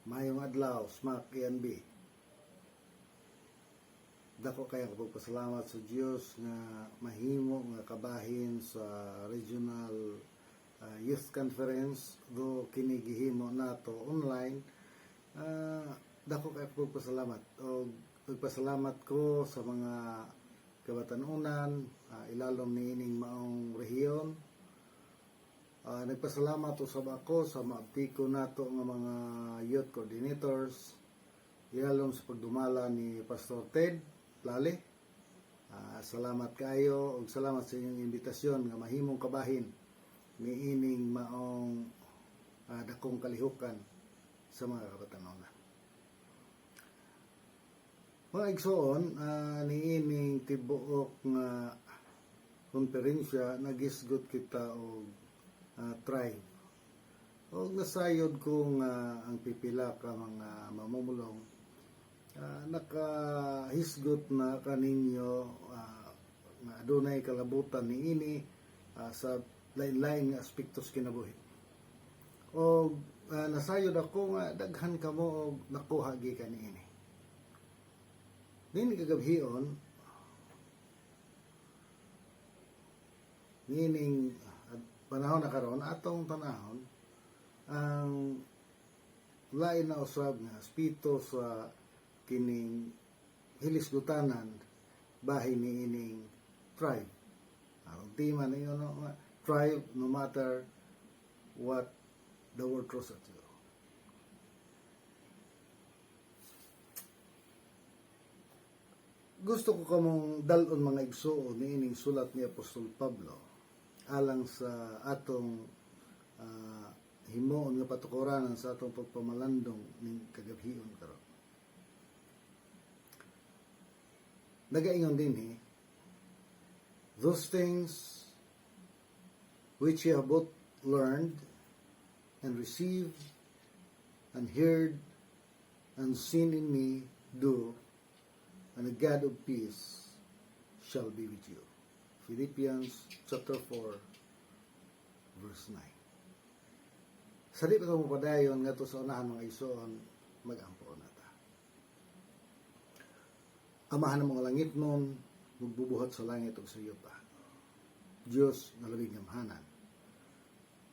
Mayong adlaw, SMAC AB. Dako kayang pagpasalamat sa Dios nga mahimo nga kabahin sa regional youth conference do kini gihimo nato online. Dako kayang pagpasalamat o pagpasalamat ko sa mga kabatanunan, ilalom niining maong rehiyon. Nagpasalamat usab ako sa maapiko nato nga mga youth coordinators, ilalom sa pagdumala ni Pastor Ted Lale. Salamat kayo ug salamat sa inyong imbitasyon nga mahimong kabahin niining maong dakong kalihukan sa mga kabatanunan. Mga igsoon, niining tibuok nga konferensya nagisgot kita og tribe. O nasayod ko nga ang pipila ka mga mamumulong nakahisgot na kaninyo nga adunay kalabutan niini sa lain-lain nga aspektos kinabuhi. O nasayod ako nga daghan kamo og nakuha gikan niini. Nini kagabhion nining panahon na karon atong tanahon ang lain na usab nga aspito sa kining hilisgutanan bahin niining tribe. Ang tema ninyo tribe, no matter what the world throws at you. Gusto ko kamong dalon mga igsuon niining sulat ni Apostol Pablo alang sa atong himuon nga patukuranan sa atong pagpamalandong ning kagabhion karon. Nagaingon din those things which ye have both learned and received and heard and seen in me do, and the God of peace shall be with you. Philippians chapter 4 verse 9. Sa di pa ito mapadayon nga ito sa unahan mga isoon, mag-ampo na ta. Amahan ng mga langit nun, magbubuhat sa langit o sa iyo pa. Diyos na labing gamhanan.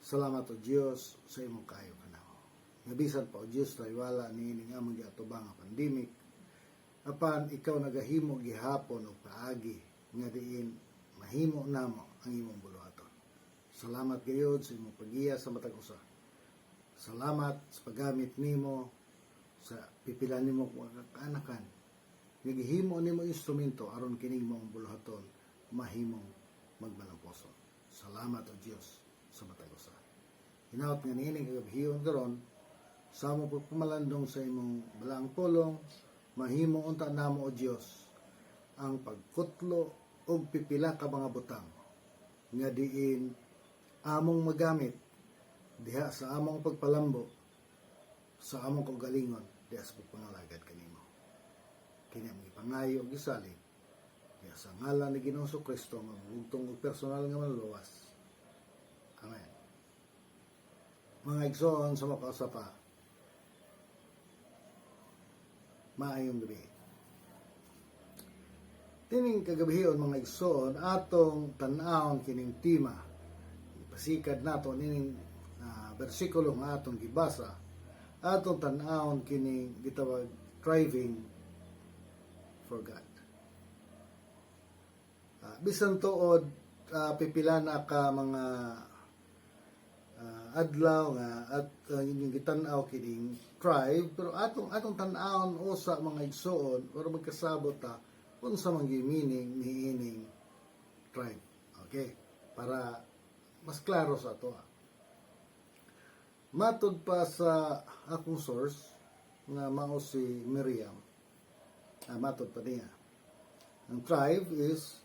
Salamat o Diyos sa imong kayo kanaho. Nabisan pa o Diyos na iwala niining among giatubang nga pandemic. Apan ikaw nagahimo gihapon o paagi nga diin mahimo namo ang imong buluhaton. Salamat gayud sa imong pagiya sa matag usa. Salamat sa paggamit nimo sa pipilan nimo mga kaanakan. Nagihimo nimo instrumento aron kining imong buluhaton mahimong magmalamposon. Salamat o Dios sa matag usa. Hinaot nga niining kagabhion karon sa mo pagpumalandong sa imong balaang pulong, mahimo unta namo o Dios ang pagkutlo og pipila ka mga butang nga diin among magamit diha sa among pagpalambo sa among kaugalingon diha sa pagpangalagad kanimo. Kini ang ipangayo og gisalig diha sa ngalan ni Ginoong Kristo nga mugtong og personal nga manluwas. Amen. Mga igsoon sa makausapa, maayong gabi. Tining kagabhion mga igsoon atong tan-awon kining tema. Ipasikad nato nining bersikulo nga atong gibasa. Atong tan-awon kining gitawag striving for God. Bisan tuod pipila na ka mga adlaw nga at inyong gitan-aw kining tribe, pero atong tan-awon usa mga igsoon para magkasabot ta kung sa mga meaning niining tribe. Okay? Para mas klaro sa ito. Matod pa sa akong source, nga mao si Miriam, matod pa niya. Ang tribe is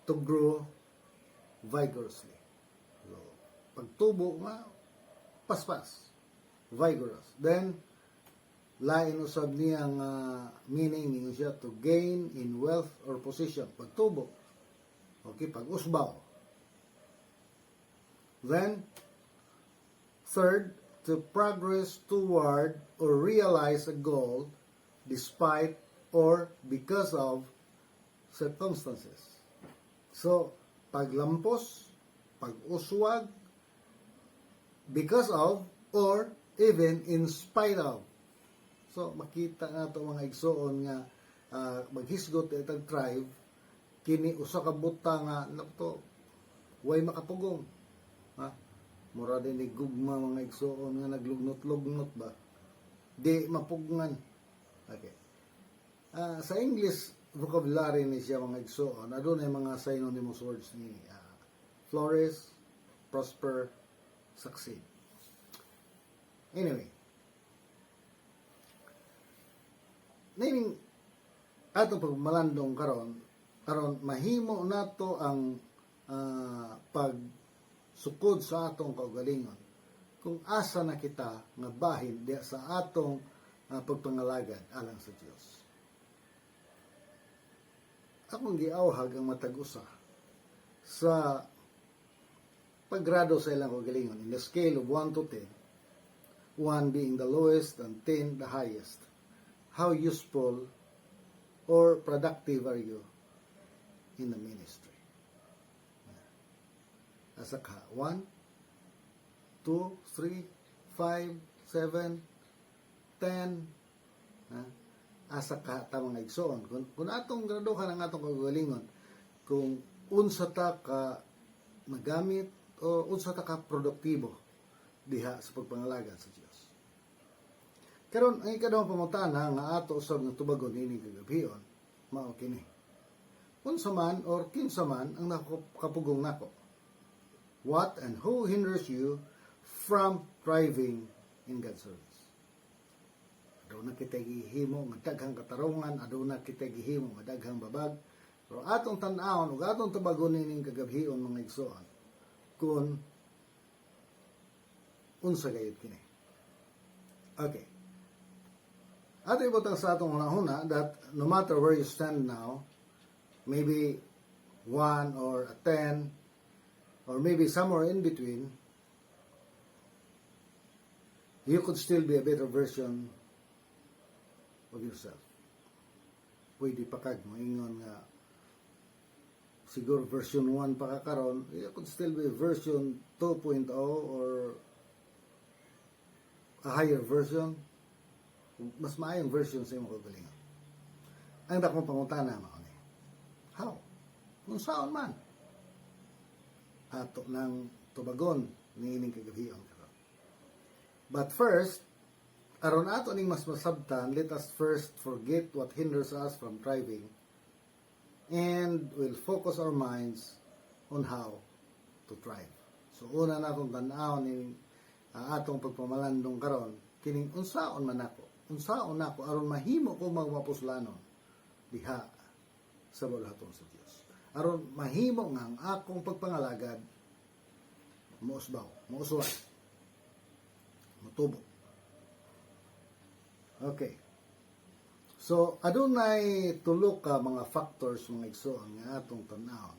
to grow vigorously. So, pagtubo nga, paspas. Vigorous. Then, lain usab niya ang meaning niya siya to gain in wealth or position. Pagtubo. Okay, pag-usbaw. Then, third, to progress toward or realize a goal despite or because of circumstances. So, paglampos, pag-uswag, because of, or even in spite of. So, makita na ito mga igsoon nga maghisgot itang tribe, kini usa ka buta nga nakto, way makapugong. Ha? Mura din ni gugma mga igsoon nga naglugnot-lugnot ba? Di mapugngan. Okay. Sa English vocabulary ni siya mga igsoon, adunay mga synonymous words ni flourish, prosper, succeed. Anyway, nining atong pagmalandong karon mahimo nato ang pagsukod sa atong kaugalingon kung asa na kita nga bahin diya sa atong pagpangalagad alang sa Dios. Akong giawhag ang matag-usa sa paggrado sa ilang kaugalingon in the scale of 1 to 10, 1 being the lowest and 10 the highest. How useful or productive are you in the ministry? Asa ka? 1, 2, 3, 5, 7, 10. Asa ka ta mga igsoon? Kung atong graduhan ang atong kagalingon, kung unsa ta ka magamit o unsa ta ka produktibo diha sa pagpangalagad sa Dios. Karon ang ikadawang pangutana nga ato usab nga tubagon ini kagabhion mao kini. Unsa man or kinsa man ang nakapugong nako? What and who hinders you from thriving in God's service? Aduna kita gihimo nga daghang katarungan, aduna kita gihimo nga daghang babag, pero atong tan-awon ug atong tubagon ini kagabhion mga igsoon kun unsa gayud kini. Okay. Ato ibutang sa atong hunahuna that no matter where you stand now, maybe 1 or a 10, or maybe somewhere in between, you could still be a better version of yourself. Pwede pa kag moingon nga siguro version 1 pa ka karon, you could still be version 2.0 or a higher version. Mas maayong version sa imong kagalingon. Ang dakong pangutana mao ni. How? Kung saan man. Ato nang tubagon ni ining kagabhion karon. But first, aron ato ning mas masabtan, let us first forget what hinders us from thriving and we'll focus our minds on how to thrive. So una natong tan-aw ning atong pagpamalandong karon kining unsaon man ako aron mahimo ko magmapuslanon diha sa buluhaton sa Dios. Aron mahimo nga ang akong pagpangalagad muusbaw, muusuway, mutubo. Okay. So adunay tulo ka mga factors mga igsoon nga atong tan-aw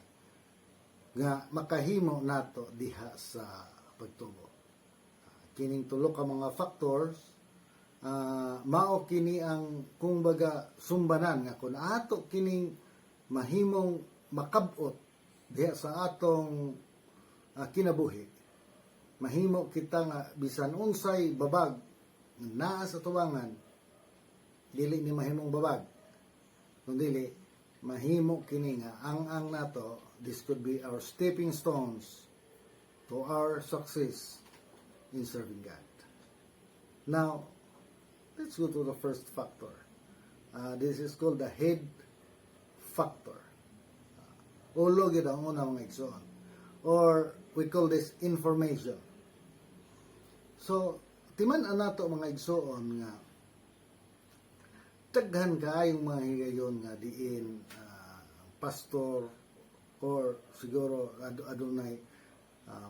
nga makahimo nato diha sa pagtubo. Kining tulo ka mga factors mao kini ang kung baga sumbanan nga kun ato kining mahimong makabot diha sa atong kinabuhi, mahimo kita nga bisan unsay babag naa sa tuwangan dili ni mahimong babag kundi mahimo kini nga ang nato. This could be our stepping stones to our success in serving God. Now let's go to the first factor. This is called the head factor. Ulo gid ang una mga igsoon. Or we call this information. So, timan-an nato mga igsoon nga daghan kaayong mga higayon nga diin pastor or siguro adunay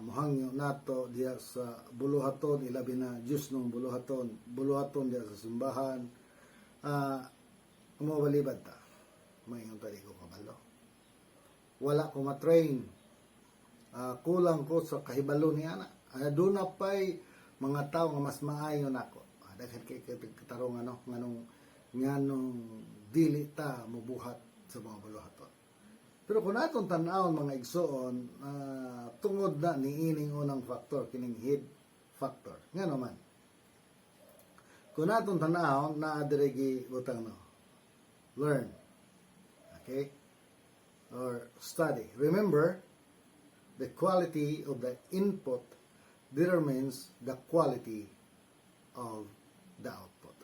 mohangyo nato diya sa buluhaton, ilabi na Diyos nung buluhaton diya sa simbahan. Umawalibad ta, mayroon tali ko kabalo. Wala ko matrain, kulang ko sa kahibalo ni ana. Doon na pa'y mga tao nga mas maayo nako. Daghan kay katarong nganong dili ta mobuhat sa mga buluhaton. Pero kung atong tan-awon mga igsoon, tungod na niining unang factor, kining head factor. Nga naman, kung atong tan-awon, naadirigi butang learn. Okay? Or study. Remember, the quality of the input determines the quality of the output.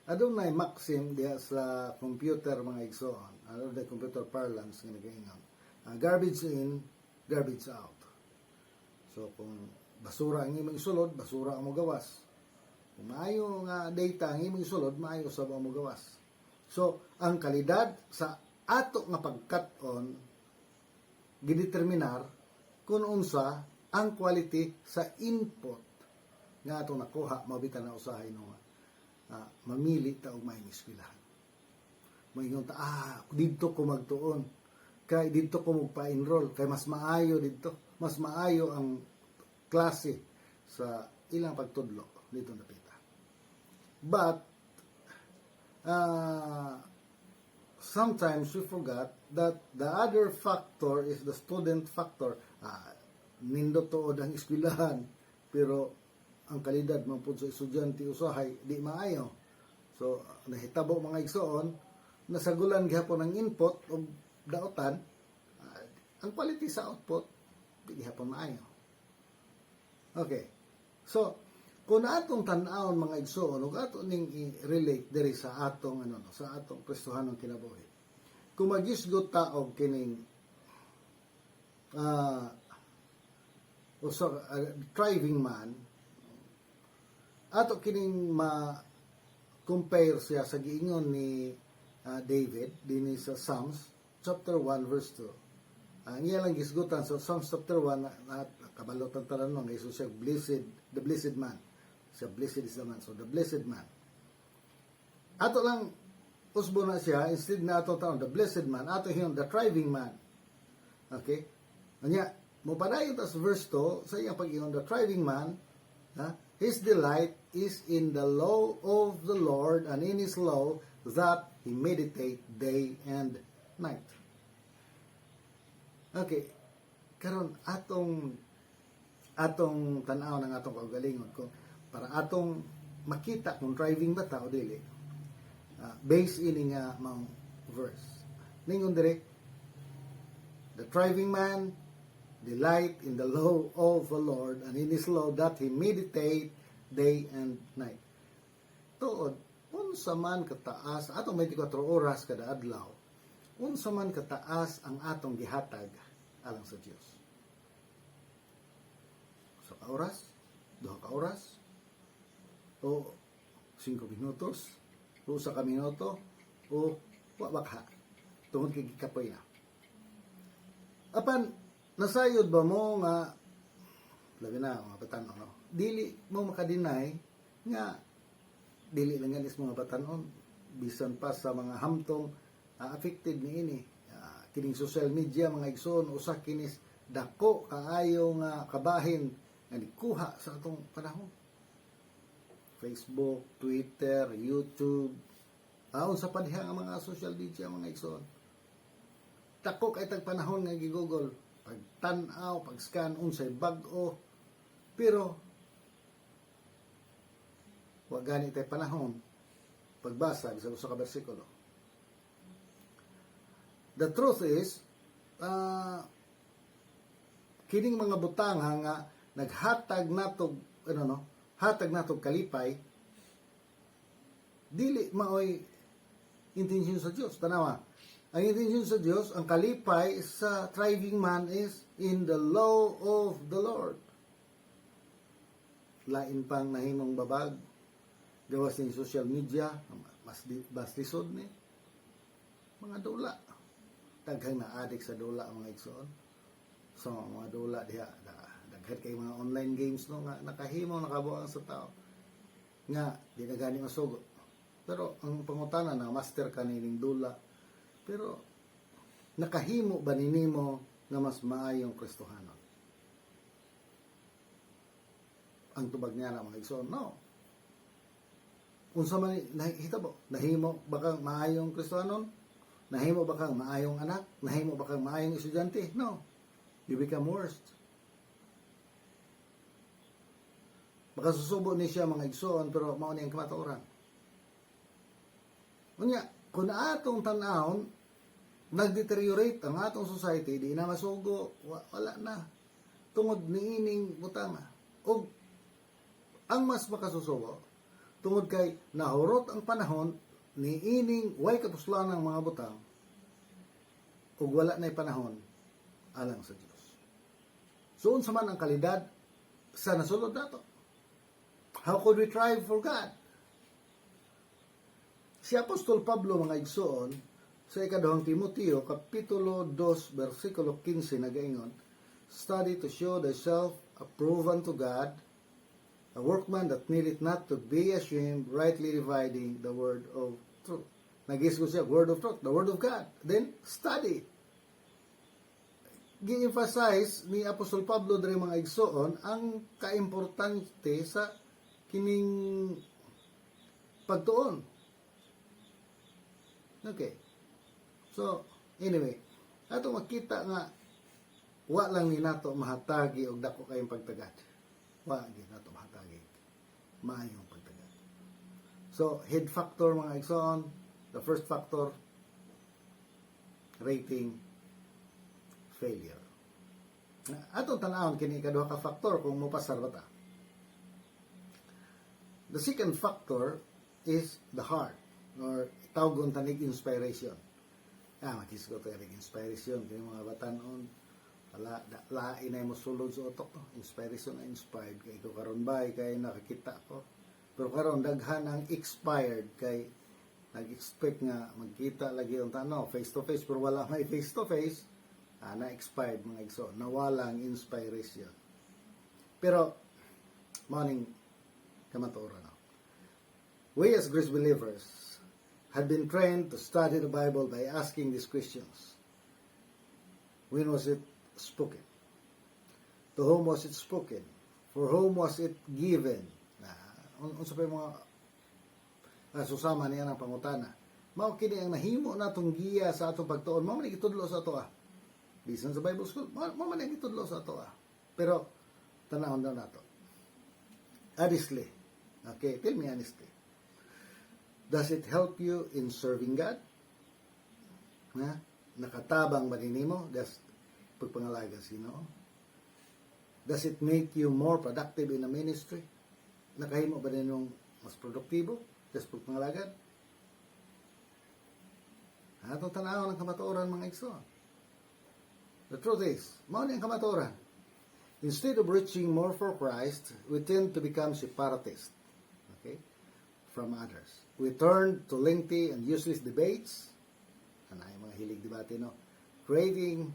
Adunay maxim diha sa computer mga igsoon, the computer parlance nga nagaingon. Garbage in, garbage out. So kung basura ang imong isulod, basura ang mogawas. Kung maayo nga data ang imong isulod, maayo sa mo gawas. So ang kalidad sa ato nga pagkat-on gideterminar kung unsa ang quality sa input nga ato nakuha mabitan na usahay no mamili ta og maayong eskwelahan. Moingon ta didto ko magtuon kay didto ko magpa-enroll kay mas maayo didto, mas maayo ang klase sa ilang pagtudlo dito napita. But sometimes we forgot that the other factor is the student factor. Nindot tuod ang eskwelahan pero ang kalidad man pud sa estudyante usahay di maayo. So nahitabo mga igsoon nasagulan gihapon ang input o daotan, ang quality sa output di gihapon maayo. Okay. So kung atong tan-awon mga igsoon ug ato ning i-relate diri sa atong sa atong Kristohanong kinabuhi. Kung magisgot ta og kining thriving man, ato kining ma-compare siya sa giingon ni David dinhi sa Psalms chapter 1 verse 2. Ang ilang gisgutan sa Psalms chapter 1 at kabalotan tanan nga isu siya the blessed man. Siya blessed is the man. So the blessed man. Ato lang usbo na siya instead na ato taon the blessed man, ato hiyon the thriving man. Okay? Anya mo padayon ta sa verse 2 sa iyang pag-ingon the thriving man, his delight is in the law of the Lord, and in his law that he meditate day and night. Okay. Karon atong tan-aw ng atong kaugalingon ko para atong makita kung driving ba ta o dili. Based ini nga mga verse. Ningon dire, the driving man delight in the law of the Lord, and in his law that he meditate day and night. Tuod, unsa man kataas, atong 24 oras kada adlaw, unsa man kataas ang atong gihatag alang sa Dios. So ka oras, 2 ka oras, o 5 minutos, o 1 ka minuto, o wa bakha. Tungod kay gikapoy na. Apan nasayod ba mo nga labi na mga batanon dili mo makadinay nga dili lang ganis mga batanon bisan pa sa mga hamtong affected niini kining social media mga igsoon usa kinis dako kaayo nga kabahin nga nikuha sa atong panahon. Facebook, Twitter, YouTube, unsa pa diha nga mga social media mga igsoon. Dako kay tag panahon nga gigugol pagtan-aw, pag-scan, unsay bag-o. Pero, wag gani tay panahon, pagbasa, sa usa ka bersikulo. The truth is, kining mga butang nga naghatag natog, hatag natog kalipay, dili maoy intensyon sa Dios. Tanawa, ang intensyon sa Diyos, ang kalipay sa thriving man is in the law of the Lord. Lain pang nahimong babag, gawas ng social media, mas lisod ni. Mga dula. Daghang na-addict sa dula ang mga igsoon. So, mga dula diha, daghan kay mga online games nga nakahimo, nakabuang sa tao. Nga, di na gani masugot. Pero, ang pangutana na, master ka nining dula. Pero nakahimo ba ninimo nga mas maayong Kristohanon? ang tubag niya na mga igsoon. No. Unsa man nahitabo, nahimo ba kang maayong Kristiyanon? Nahimo ba kang maayong anak? Nahimo ba kang maayong estudyante? No. You become worse. Baka susubo ni siya mga igsoon, pero mao ni ang kamatuoran. Unya, kung atong tan-awon, nag-deteriorate ang atong society, di na masugo, wala na. Tungod ni ining butanga. O, ang mas makasusubo, tungod kay nahurot ang panahon, ni ining way kapuslan ng mga butang, ug wala na'y panahon, alang sa Dios. So, unsa man ang kalidad sa nasulod nato? How could we strive for God? Si Apostol Pablo, mga igsoon, sa ikaduhang Timoteo, Kapitulo 2, versikulo 15, nagaingon, study to show thyself approved unto God, a workman that needeth not to be ashamed, rightly dividing the word of truth. Nag-is ko siya, word of truth, the word of God. Then, study. Gi-emphasize ni Apostol Pablo diri mga igsoon ang kaimportante sa kining pagtuon. Okay. So, anyway, ato makita nga wa lang ni nato mahatagi og dako kayong pagtagad. Wa gyud nato mahatagi maayong pagtagad. So, head factor mga igsoon, the first factor, rating failure. Atong tan-awon kini ikaduha ka factor kung mopasar ba ta. The second factor is the heart, or tawgon tanig inspiration. Makisgo tayo inspiration kaya mga batanon lain ay mo sulod sa utok to. Inspiration na inspired kay ko karon bay kay nakakita ko, pero karon daghan ang expired kay nag-expect nga magkita lagi ang tanaw face to face, pero wala may face to face, na expired mga igso, nawalang inspiration. Pero morning kamatuoran. We as grace believers had been trained to study the Bible by asking these questions. When was it spoken? To whom was it spoken? For whom was it given? Unsa pa mga susama niya ng pangutana. Mao kini ang nahimo natong giya sa atong pagtuon. Mao man gitudlo sa ato Bisan sa Bible school, mao man gitudlo sa ato Pero tanawon daw nato. Honestly. Okay, tell me honestly. Does it help you in serving God? Nakatabang ba nimo? Does pagpangalaga sino? Does it make you more productive in a ministry? Nakahimo ba ninong mas produktibo? Does pagpangalagad? Atong tanaw ng kamatuoran mga igsoon. The truth is, mao ni ang kamatuoran. Instead of reaching more for Christ, we tend to become separatists, okay, from others. We turn to lengthy and useless debates, mga hilig debate, creating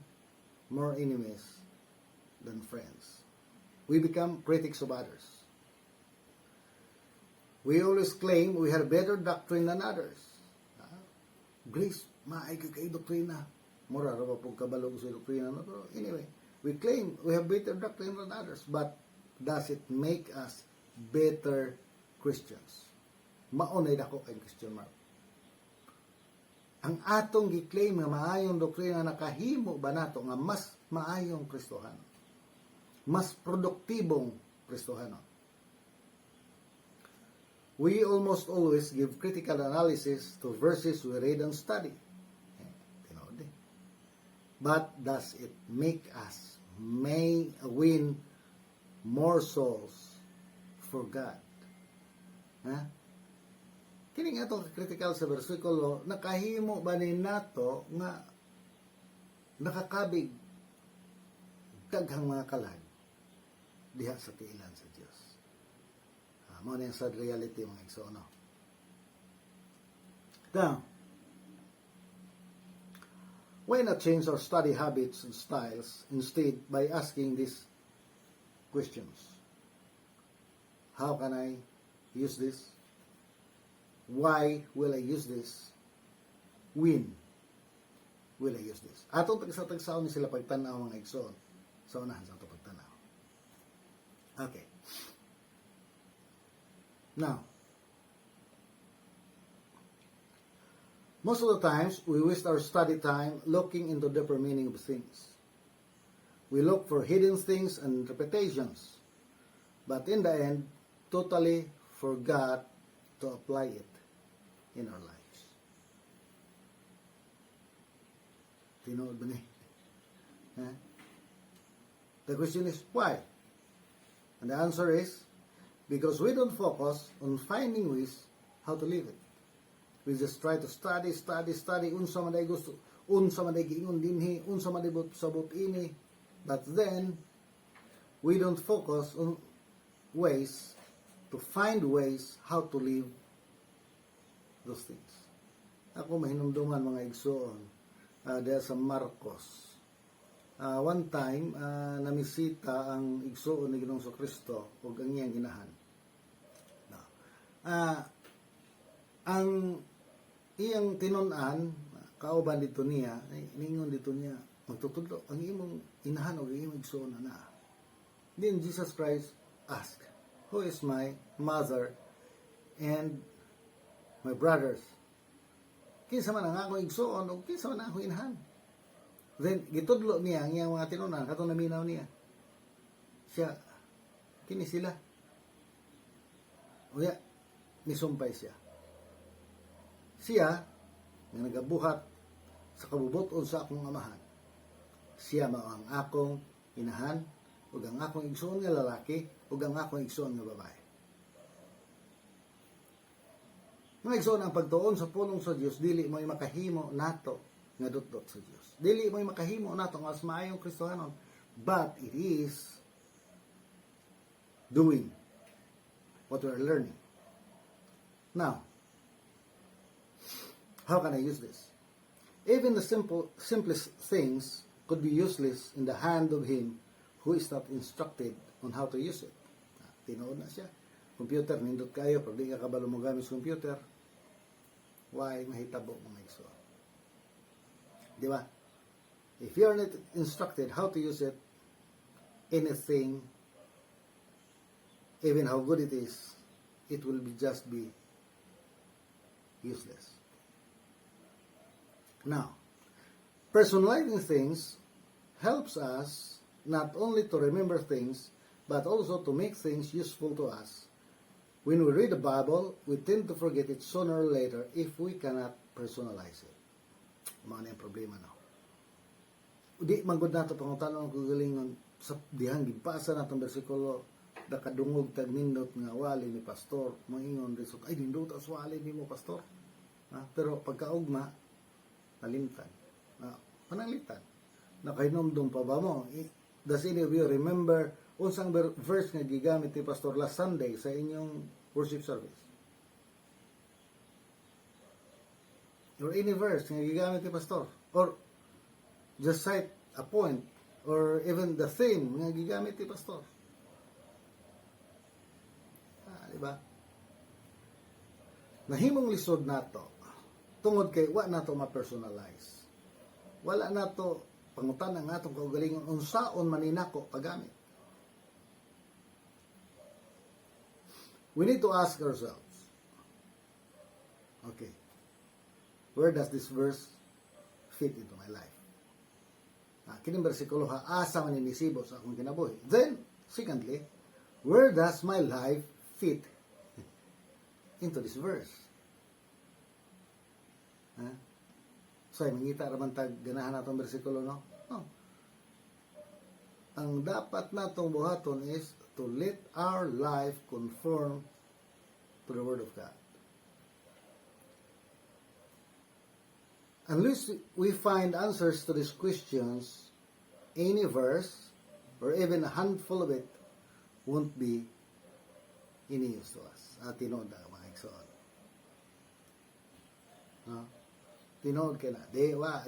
more enemies than friends. We become critics of others. We always claim we have better doctrine than others. Grace, maay kay doktrina. Mura ra ba pug kabalog sa doktrina, no? Pero anyway, we claim we have better doctrine than others, but does it make us better Christians? Maunay dako kay question mark. Ang atong gi-claim nga maayong doktrina nakahimo ba nato nga mas maayong Kristohano? Mas produktibong Kristohano? We almost always give critical analysis to verses we read and study. But does it make us win more souls for God? Kini nga itong critical sa versikulo, nakahimo ba ni nato nga nakakabig daghang mga kalag diha sa tiilan sa Dios. Mao ni ang sad reality mga igsoon. Now, why not change our study habits and styles instead by asking these questions? How can I use this? Why will I use this? When will I use this? Atong tagsa-tagsaon ni sila pagtanaw mga igsoon sa unahan sa atong pagtanaw. Okay. Now, most of the times, we waste our study time looking into deeper meaning of things. We look for hidden things and interpretations, but in the end, totally forgot to apply it in our lives. Tinood ba ni? The question is, why? And the answer is, because we don't focus on finding ways how to live it. We just try to study, unsa man day gusto, unsa man day giingon dinhi, unsa man day sabot ini, but then we don't focus on ways to find ways how to live those things. Ako mahinumduman mga igsoon dahil sa Marcos. One time, namisita ang igsoon ni Ginoong Kristo ug ang iyang ginahan. Ang iyang tinun-an, kauban dito niya, ningon dito niya, magtutudlo, ang imong inahan o imong igsoon na. Then Jesus Christ asked, who is my mother and my brothers? Kinsa man ang akong igsoon o kinsa man ang akong inahan? Then, gitudlo niya ang iyang mga tinunan, katong naminaw niya. Siya, kini sila. O ya, nisumpay siya. Siya, nga nagabuhat sa kabubuton sa akong amahan. Siya mao ang akong inahan, ug ang akong igsoon nga lalaki, ug ang akong igsoon nga babae. Mga igsoon, ang pagtuon sa pulong sa Dios dili mo'y makahimo nato nga dot sa Dios. Dili mo'y makahimo nato nga mas maayong Kristohanon, but it is doing what we are learning. Now, how can I use this? Even the simplest things could be useless in the hand of him who is not instructed on how to use it. Tinuod na siya. Computer, nindot kayo, pag di ka kabalo mo gamit sa computer, why mahitabo mga igsoon? Di ba? If you are not instructed how to use it, anything, even how good it is, it will just be useless. Now, personalizing things helps us not only to remember things, but also to make things useful to us. When we read the Bible, we tend to forget it sooner or later if we cannot personalize it. Mga yung problema na. Di manggod nato pangutanong kagalingon sa dihang gibasa natong bersikulo nakadungog tag nindot nga wali ni pastor moingon result ay nindot as wali ni mo pastor. Pero pagkaugma nalimtan. Pananglitan. Nakahinomdom pa ba mo? Does any of you remember unsang verse nga gigamit ni pastor last Sunday sa inyong worship service? Or any verse nga gigamit ni pastor? Or just cite a point or even the theme nga gigamit ni pastor. Diba? Nahimong lisod nato tungod kay wa nato ma-personalize. Wala nato pangutanan nga atong kaugalingon unsaon maninako pagamit. We need to ask ourselves, okay, where does this verse fit into my life? Kining bersikulo ha, asa man inisibo sa akong kinabuhi. Then, secondly, where does my life fit into this verse? So, mangita raman tag ganahan natong bersikulo, no? No. Ang dapat natong buhaton is to let our life conform to the Word of God. Unless we find answers to these questions, any verse, or even a handful of it, won't be any use to us. Tinood na mga igsoon. Tinood ka na.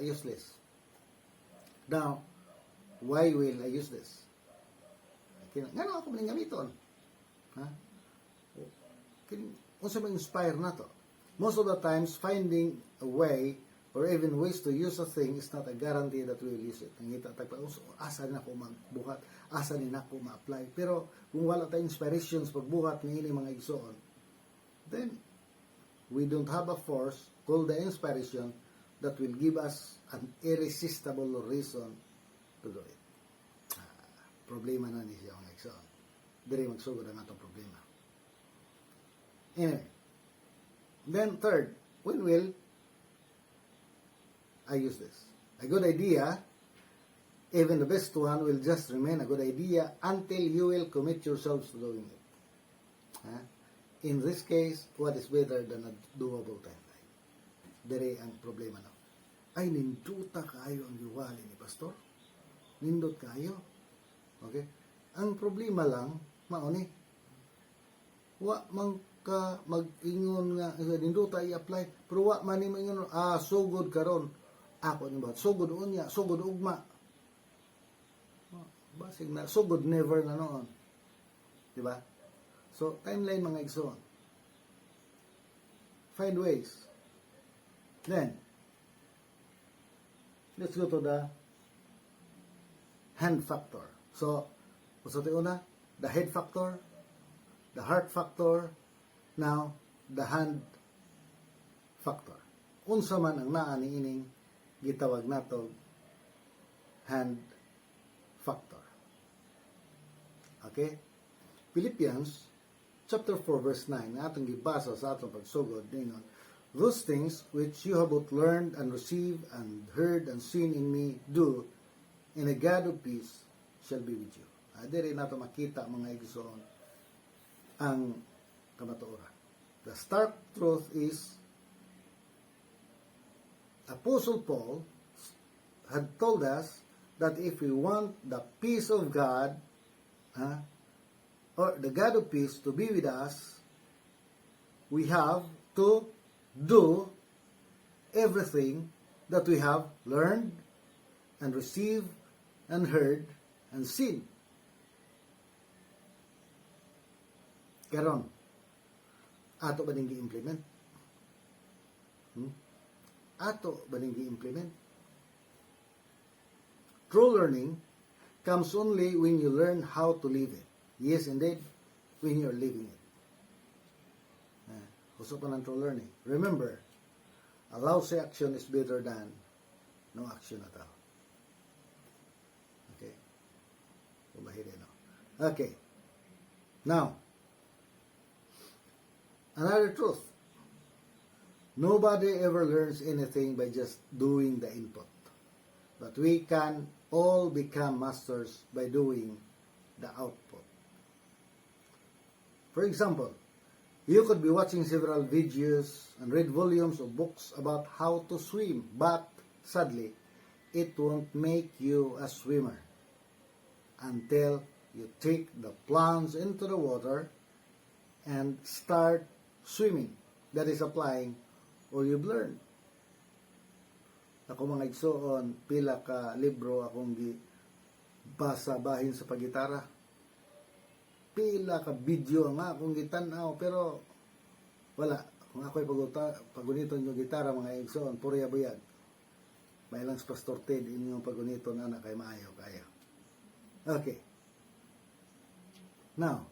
Useless. Now, why will I use this? Ngano ako maling gamiton? Kung sa ma-inspire na to? Most of the times, finding a way or even ways to use a thing is not a guarantee that we will use it. Nangita tagpa, asa din ako magbuhat, asa din ako ma-apply. Pero kung wala tayong inspirations pagbuhat ng ini mga igsoon, then we don't have a force called the inspiration that will give us an irresistible reason to do it. Problema na ni siya ang igsoon. Diri magsugod ang atong problema. Anyway, then third, when will I use this? A good idea, even the best one, will just remain a good idea until you will commit yourselves to doing it. In this case, what is better than a doable timeline? Dere ang problema na. Ay, ninduta kayo ang liwali ni Pastor. Nindot kayo. Okay? Ang problema lang, mauni, wa man ka mag-ingon nga, ninduta i-apply, pero wa man ni mag-ingon, sugod karon. Ako ni ba? Sugod unya, sugod ugma. Basig na, sugod never na noon. Diba? So, timeline mga igsoon. Find ways. Then, let's go to the hand factor. So, sa una, the head factor, the heart factor, now, the hand factor. Unsa man ang naa niining gitawag nato hand factor. Okay? Philippians chapter 4 verse 9 atong gibasa sa atong pagsugod ningon, those things which you have both learned and received and heard and seen in me do, and the God of peace shall be with you. Diri nato makita mga igsoon ang kamatuoran. The stark truth is Apostle Paul had told us that if we want the peace of God, or the God of peace to be with us, we have to do everything that we have learned and received and heard and seen. Karon, ato ba ning gi-implement? Ato ba ning gi-implement? True learning comes only when you learn how to live it. Yes, indeed, when you're living it. Usapan ng true learning. Remember, a lousy action is better than no action at all. Okay? Umahiri, no? Okay. Now, another truth. Nobody ever learns anything by just doing the input. But we can all become masters by doing the output. For example, you could be watching several videos and read volumes of books about how to swim, but sadly, it won't make you a swimmer until you take the plunge into the water and start swimming. That is applying all you've learned. Ako mga igsoon, pila ka libro akong gibasa bahin sa paggitara. Pila ka video nga akong gitanaw, pero wala. Kung ako'y paguniton yung gitara mga igsoon, puriya buyag. May lang sa Pastor Ted, inyong paguniton na kay maayaw kaya. Okay. Now,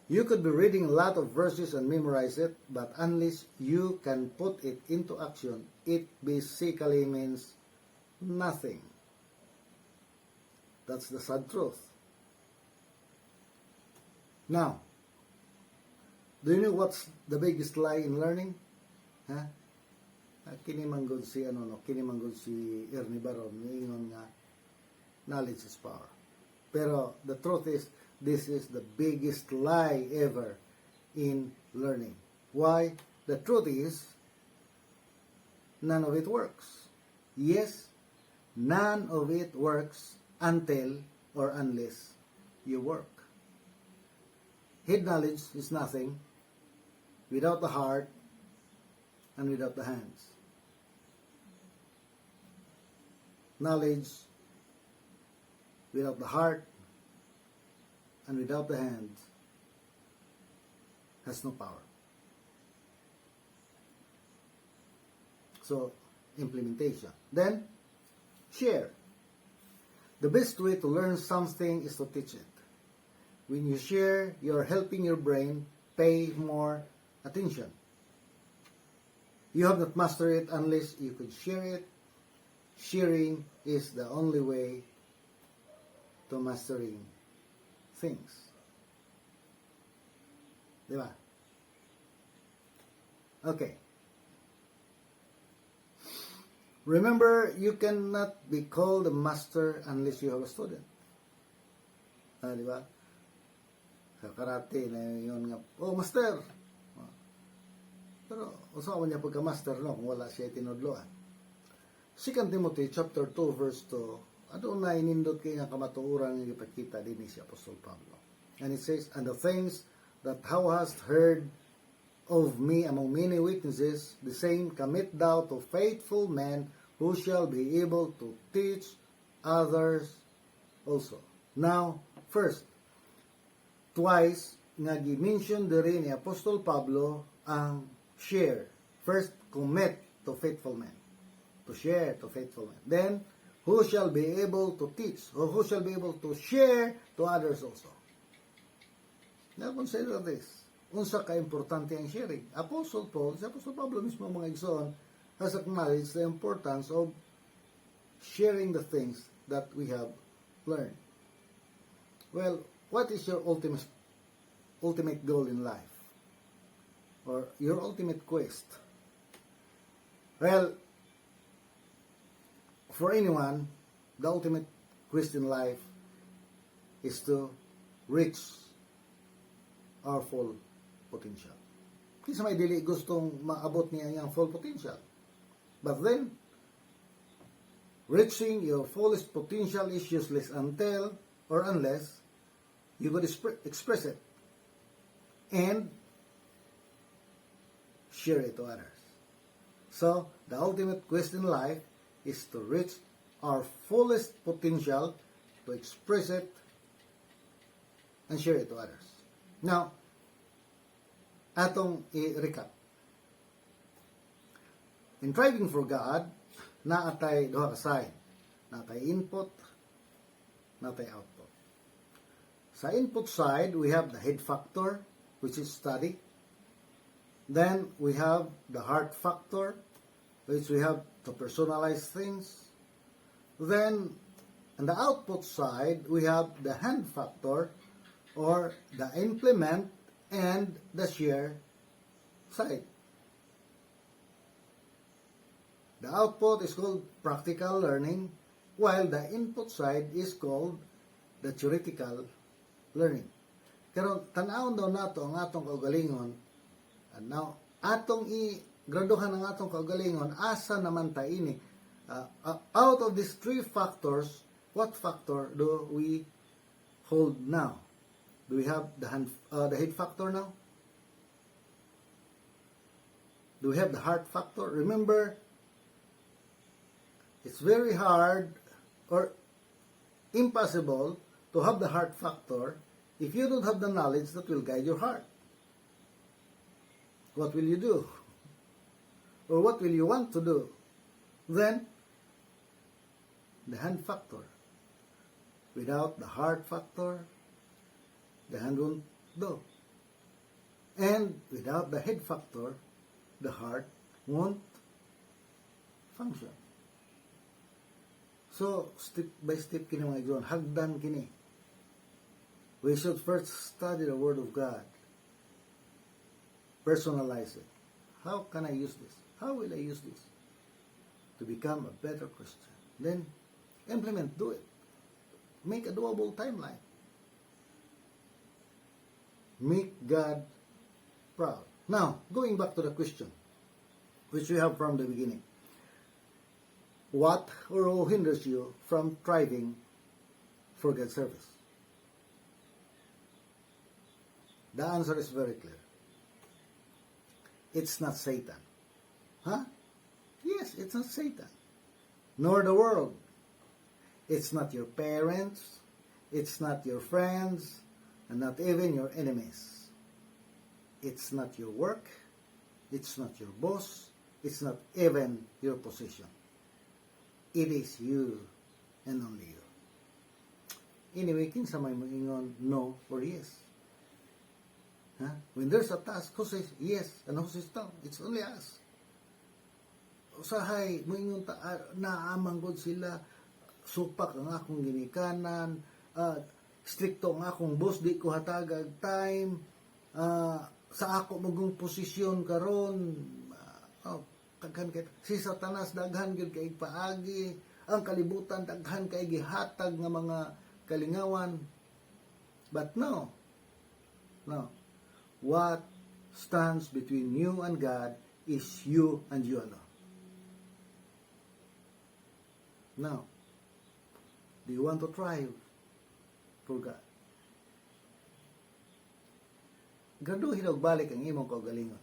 you could be reading a lot of verses and memorize it, but unless you can put it into action, it basically means nothing. That's the sad truth. Now, do you know what's the biggest lie in learning? Kini manggod si Ernie Baron, ingon nga knowledge is power. Pero the truth is, this is the biggest lie ever in learning. Why? The truth is, none of it works. Yes, none of it works until or unless you work. Head knowledge is nothing without the heart and without the hands. Knowledge without the heart and without the hands has no power. So, implementation. Then, share. The best way to learn something is to teach it. When you share, you're helping your brain pay more attention. You have not mastered it unless you could share it. Sharing is the only way to mastering things. Diba? Okay. Remember, you cannot be called a master unless you have a student. Diba? Sa karate, na yun nga, oh, master! Pero, usawa niya pagka-master, no, kung wala siya tinudloan. 2 Timothy chapter 2, verse 2, adunay nindot kay nga kamatuoran nga ipakita din si Apostol Pablo. And it says, and the things that thou hast heard of me among many witnesses, the same commit thou to faithful men who shall be able to teach others also. Now, first, twice nga gi-mention diri ni Apostol Pablo ang share. First, commit to faithful men. To share to faithful men. Then, who shall be able to teach, or who shall be able to share to others also. Now, consider this. Unsa ka-importante ang sharing. Apostle Paul, si Apostle Pablo mismo mga igsoon, has acknowledged the importance of sharing the things that we have learned. Well, what is your ultimate goal in life? Or your ultimate quest? Well, for anyone, the ultimate quest in life is to reach our full potential. Kasi may dili gustong maabot niya ang full potential. But then, reaching your fullest potential is useless until or unless you could express it and share it to others. So, the ultimate quest in life is to reach our fullest potential, to express it, and share it to others. Now, atong i-recap. In striving for God, naatay duha ka side. Naatay input, naatay output. Sa input side, we have the head factor, which is study. Then, we have the heart factor, which we have to personalize things. Then, on the output side, we have the hand factor, or the implement and the share side. The output is called practical learning, while the input side is called the theoretical learning. Pero tanawon daw nato ang atong kaugalingon, and now atong i-graduhan ang atong kaugalingon, asa naman ta ini? Out of these three factors, what factor do we hold now? Do we have the head factor now? Do we have the heart factor? Remember, it's very hard or impossible to have the heart factor if you don't have the knowledge that will guide your heart. What will you do? Or what will you want to do? Then, the hand factor. Without the heart factor, the hand won't do. And without the head factor, the heart won't function. So, step by step kini mga igsoon, hagdan kini. We should first study the Word of God. Personalize it. How can I use this? How will I use this? To become a better Christian. Then, implement, do it. Make a doable timeline. Make God proud. Now, going back to the question, which we have from the beginning. What or who hinders you from striving for God's service? The answer is very clear. It's not Satan. Huh? Yes, it's not Satan. Nor the world. It's not your parents. It's not your friends. And not even your enemies. It's not your work. It's not your boss. It's not even your position. It is you and only you. Anyway, kinsa may moingon no or yes. Huh? When there's a task, who says yes and who says no? It's only us. Usahay, moingon ta naamang gud sila, supak ang akong ginikanan, stricto ang akong boss, di ko hatagag time, sa ako magong posisyon karon, daghan kay si Satanas daghan gyud kay paagi, ang kalibutan daghan kay gihatag nga mga kalingawan. But no. What stands between you and God is you and you alone. Now, do you want to thrive for God? Graduhin og balik ang imong kaugalingon.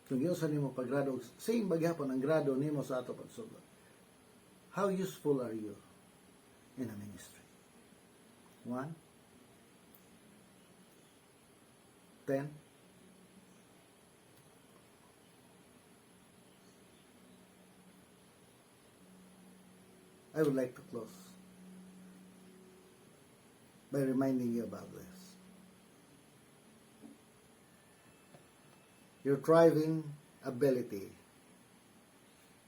Kung yun sa nimo paggrado, same bagyapon ang grado nimo sa ato pagsugod. How useful are you in a ministry? 1, 10, I would like to close by reminding you about this. Your thriving ability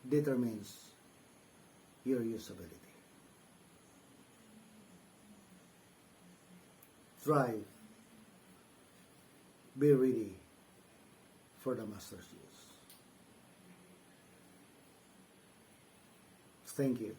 determines your usability. Thrive. Be ready for the master's use. Thank you.